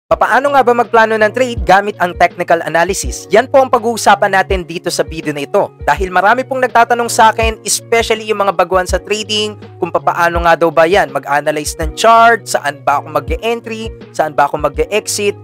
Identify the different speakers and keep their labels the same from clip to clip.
Speaker 1: Paano nga ba magplano ng trade gamit ang technical analysis? Yan po ang pag-uusapan natin dito sa video na ito. Dahil marami pong nagtatanong sa akin, especially yung mga baguhan sa trading, kung paano nga daw ba yan mag-analyze ng chart, saan ba ako mag-e-entry, saan ba ako mag-e-exit,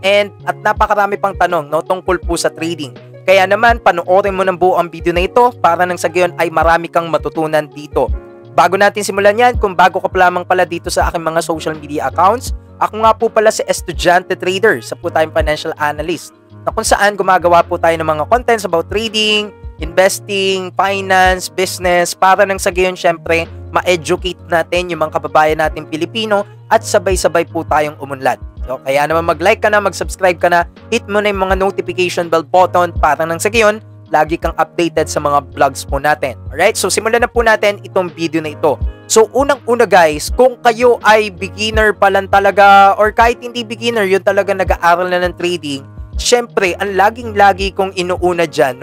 Speaker 1: at napakarami pang tanong tungkol po sa trading. Kaya naman, panoorin mo ng buo ang video na ito para nang sa gayon ay marami kang matutunan dito. Bago natin simulan yan, kung bago ka pa lamang pala dito sa aking mga social media accounts, ako nga po pala si Estudyante Trader, sa po tayong financial analyst, na kung saan gumagawa po tayo ng mga contents about trading, investing, finance, business, para nang sa gayon syempre ma-educate natin yung mga kababayan natin Pilipino at sabay-sabay po tayong umunlad. So, kaya naman mag-like ka na, mag-subscribe ka na, hit mo na yung mga notification bell button para nang sa gayon lagi kang updated sa mga vlogs po natin. Alright, so simulan na po natin itong video na ito. So unang-una guys, kung kayo ay beginner pa lang talaga or kahit hindi beginner, yun talaga nag-aaral na ng trading, syempre ang laging-lagi kong inuuna dyan,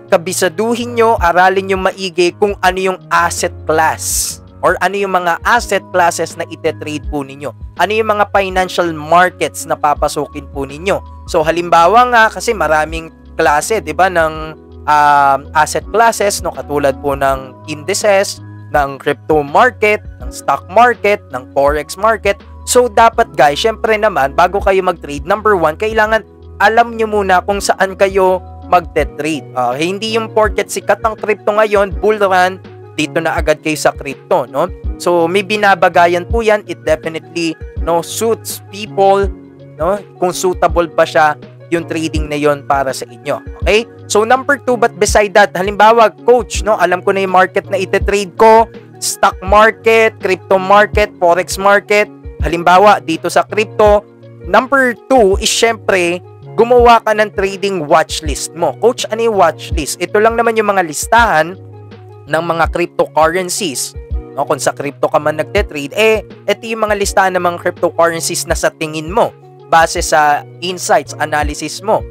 Speaker 1: kabisaduhin nyo, aralin nyo maigi kung ano yung asset class or ano yung mga asset classes na ite-trade po ninyo. Ano yung mga financial markets na papasukin po ninyo. So halimbawa nga, kasi maraming klase, 'di ba, ng asset classes, katulad po ng indices, ng crypto market, ng stock market, ng forex market. So dapat guys, syempre naman bago kayo mag-trade, number one, kailangan alam nyo muna kung saan kayo magte-trade. Hindi yung porket sikat ang crypto ngayon, bull run, dito na agad kayo sa crypto, no? So may binabagayan po yan. It definitely suits people, no? Kung suitable ba siya yung trading na yon para sa inyo. Okay? So number 2, but beside that, halimbawa, coach, alam ko na yung market na ite-trade ko, stock market, crypto market, forex market. Halimbawa, dito sa crypto, number 2 is syempre, gumawa ka ng trading watch list mo. Coach, ano yung watch list? Ito lang naman yung mga listahan ng mga cryptocurrencies. Kung sa crypto ka man nagte-trade, ito yung mga listahan ng mga cryptocurrencies na sa tingin mo, base sa insights, analysis mo,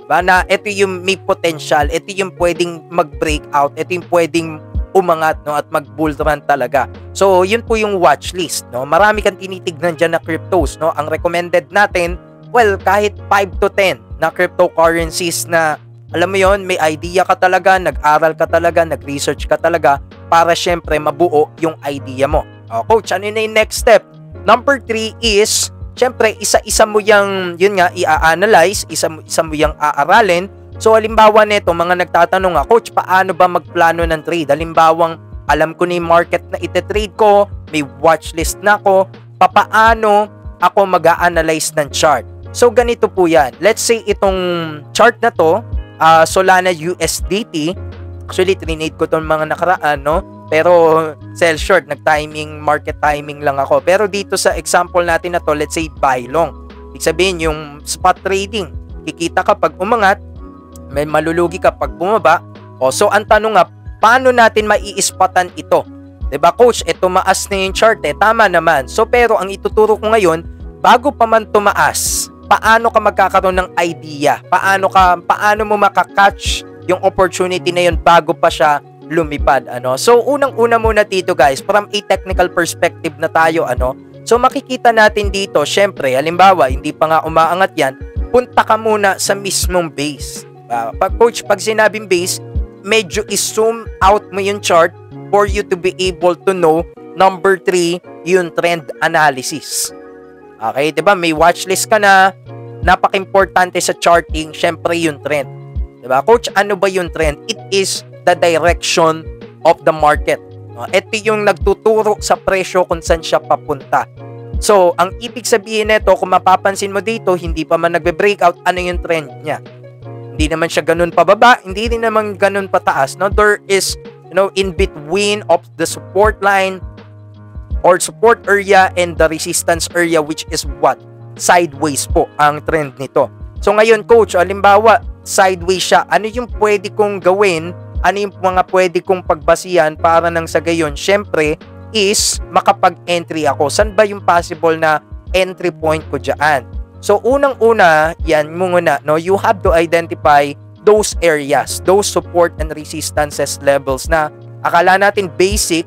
Speaker 1: diba? Na ito yung may potential, ito yung pwedeng mag-breakout, ito yung pwedeng umangat at mag-bull run talaga. So, yun po yung watch list. Marami kang tinitignan dyan na cryptos. Ang recommended natin, well, kahit 5 to 10 na cryptocurrencies na, alam mo yon, may idea ka talaga, nag-aral ka talaga, nag-research ka talaga, para syempre mabuo yung idea mo. Coach, ano na yung next step? Number 3 is, syempre, isa-isa mo yung, yun nga, i-analyze, isa mo yung aaralin. So, halimbawa nito, mga nagtatanong coach, paano ba magplano ng trade? Halimbawang, alam ko na yung market na ite-trade ko, may watchlist na ako, paano ako mag-a-analyze ng chart? So, ganito po yan. Let's say, itong chart na to, Solana USDT, actually, trinade ko itong mga nakaraan, pero sell short, market timing lang ako. Pero dito sa example natin na to, let's say buy long. Ibig sabihin, yung spot trading, kikita ka pag umangat, may malulugi ka pag bumaba. So ang tanong nga, paano natin mai-spotan ito? 'Di ba coach, tumaas na yung chart, tama naman. So pero ang ituturo ko ngayon, bago pa man tumaas, paano ka magkakaroon ng idea? Paano mo makakatch yung opportunity na yun bago pa siya lumipad, So unang-una muna dito guys, from a technical perspective na tayo, So makikita natin dito, syempre, halimbawa, hindi pa nga umaangat yan, punta ka muna sa mismong base. Pag sinabing base, medyo i-zoom out mo yung chart for you to be able to know. Number 3, yung trend analysis. Okay, 'di ba? May watchlist ka na, napaka-importante sa charting, syempre yung trend. 'Di ba? Coach, ano ba yung trend? It is the direction of the market. Ito yung nagtuturo sa presyo kung saan siya papunta. So, ang ibig sabihin nito, kung mapapansin mo dito, hindi pa man nagbe-breakout, ano yung trend niya? Hindi naman siya ganun pababa, hindi rin naman ganun pataas. There is, in between of the support line or support area and the resistance area, which is what? Sideways po ang trend nito. So, ngayon, coach, halimbawa, sideways siya. Ano yung pwede kong gawin? Ano yung mga pwede kong pagbasihan para nang sa gayon, syempre, is makapag-entry ako. Saan ba yung possible na entry point ko dyan? So, unang-una, yan muna, you have to identify those areas, those support and resistances levels na akala natin basic,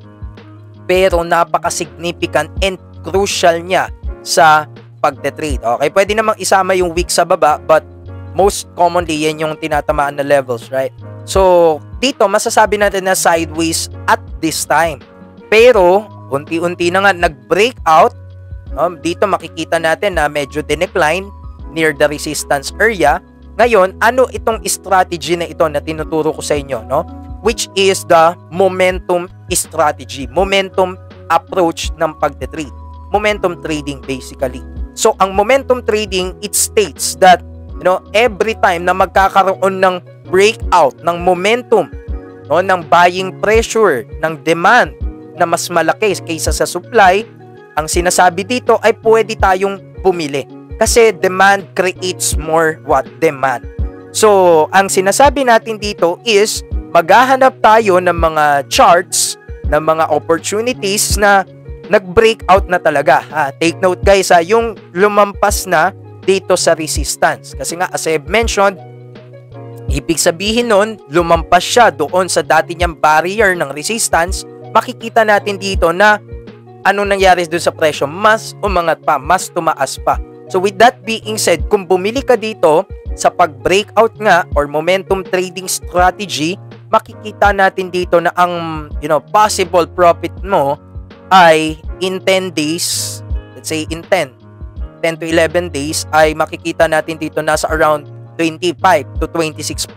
Speaker 1: pero napaka-significant and crucial niya sa pagte-trade. Okay, pwede namang isama yung week sa baba, but most commonly yan yung tinatamaan na levels, right? So, dito masasabi natin na sideways at this time. Pero, unti-unti na nga nag-breakout. Dito makikita natin na medyo dinecline near the resistance area. Ngayon, ano itong strategy na ito na tinuturo ko sa inyo, no? Which is the momentum strategy, momentum approach ng pagte-trade. Momentum trading basically. So, ang momentum trading, it states that, every time na magkakaroon ng breakout ng momentum, ng buying pressure, ng demand na mas malaki kaysa sa supply, ang sinasabi dito ay pwede tayong bumili. Kasi demand creates more demand. So, ang sinasabi natin dito is maghahanap tayo ng mga charts, ng mga opportunities na nag-breakout na talaga. Take note guys, yung lumampas na dito sa resistance. Kasi nga, as I've mentioned, ibig sabihin nun, lumampas siya doon sa dati niyang barrier ng resistance. Makikita natin dito na anong nangyari doon sa presyo, mas umangat pa, mas tumaas pa. So with that being said, kung bumili ka dito sa pag-breakout nga or momentum trading strategy, makikita natin dito na ang possible profit mo ay in 10 days, let's say in 10 to 11 days, ay makikita natin dito nasa around 25 to 26%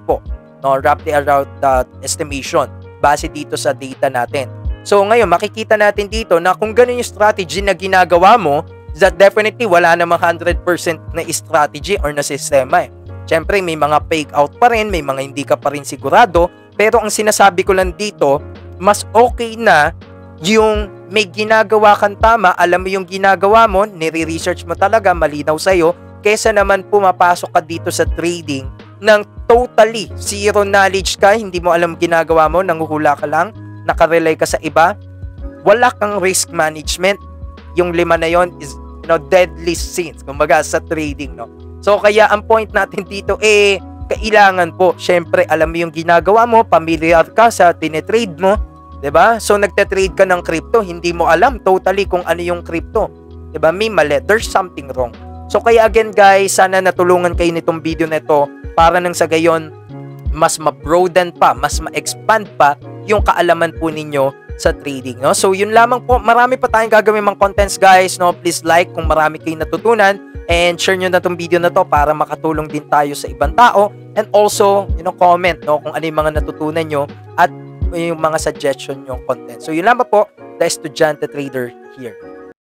Speaker 1: po. Roughly around that estimation base dito sa data natin. So ngayon, makikita natin dito na kung ganun yung strategy na ginagawa mo, that definitely wala namang 100% na strategy or na sistema. Siyempre, may mga fake out pa rin, may mga hindi ka pa rin sigurado, pero ang sinasabi ko lang dito, mas okay na yung may ginagawa kang tama, alam mo yung ginagawa mo, nire-research mo talaga, malinaw sa'yo, kesa naman pumapasok ka dito sa trading ng totally zero knowledge ka, hindi mo alam ginagawa mo, nanguhula ka lang, nakarely ka sa iba, wala kang risk management. Yung 5 na yon is deadly sins, kumbaga sa trading, no? So kaya ang point natin dito kailangan po, syempre alam mo yung ginagawa mo, familiar ka sa tinetrade mo, 'di ba? So nagte-trade ka ng crypto, hindi mo alam totally kung ano yung crypto, 'di ba? May mali, there's something wrong. So kaya again guys, sana natulungan kayo nitong video na ito para nang sa gayon mas ma-broaden pa, mas ma-expand pa yung kaalaman po ninyo sa trading, no? So yun lamang po, marami pa tayong gagawin mga contents guys, no? Please like kung marami kayong natutunan and share nyo na tong video na to para makatulong din tayo sa ibang tao, and also comment, no, kung ano yung mga natutunan nyo at yung mga suggestion yung content. So yun lamang po, the Estudyante Trader here.